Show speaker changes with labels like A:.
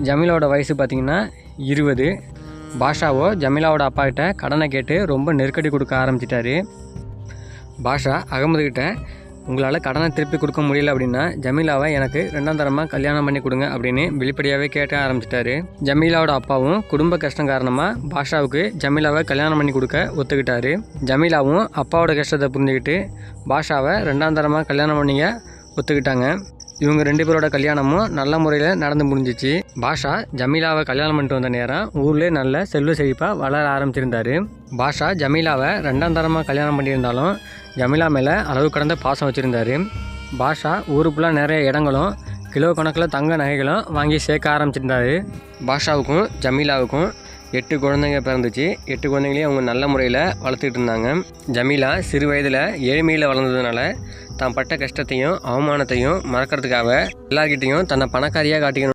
A: ஜமீலாவோட வயசு பார்த்திங்கன்னா 20. பாஷாவோ ஜமீலாவோட அப்பா கிட்ட கடனை கேட்டு ரொம்ப நெருக்கடி கொடுக்க ஆரம்பிச்சிட்டாரு. பாஷா அகமதுக்கிட்ட உங்களால் கடனை திருப்பி கொடுக்க முடியல அப்படின்னா ஜமீலாவை எனக்கு 2ஆம் தரமாக கல்யாணம் பண்ணி கொடுங்க அப்படின்னு வெளிப்படையாகவே கேட்க ஆரம்பிச்சிட்டாரு. ஜமீலாவோட அப்பாவும் குடும்ப கஷ்டம் காரணமாக பாஷாவுக்கு ஜமீலாவை கல்யாணம் பண்ணி கொடுக்க ஒத்துக்கிட்டாரு. ஜமீலாவும் அப்பாவோட கஷ்டத்தை புரிஞ்சுக்கிட்டு பாஷாவை 2ஆம் தரமாக கல்யாணம் பண்ணிக்க ஒத்துக்கிட்டாங்க. இவங்க 2 பேரோட கல்யாணமும் நல்ல முறையில் நடந்து முடிஞ்சிச்சு. பாஷா ஜமீலாவை கல்யாணம் பண்ணிட்டு வந்த நேரம் ஊர்லேயே நல்ல செல்வ செழிப்பாக வளர ஆரம்பிச்சிருந்தார். பாஷா ஜமீலாவை 2ஆம் தரமாக கல்யாணம் பண்ணியிருந்தாலும் ஜமீலா மேலே அளவு கடந்த பாசம் வச்சுருந்தார். பாஷா ஊருக்குள்ளே நிறைய இடங்களும் கிலோ கணக்கில் தங்க நகைகளும் வாங்கி சேர்க்க ஆரம்பிச்சிருந்தார். பாஷாவுக்கும் ஜமீலாவுக்கும் 8 குழந்தைங்க பிறந்துச்சு. 8 குழந்தைங்களையும் அவங்க நல்ல முறையில் வளர்த்துக்கிட்டு இருந்தாங்க. ஜமீலா சிறு வயதில் ஏழ்மையில் வளர்ந்ததுனால தான் பட்ட கஷ்டத்தையும் அவமானத்தையும் மறக்கிறதுக்காக எல்லார்கிட்டையும் தன்னை பணக்காரியாக காட்டிக்கணும்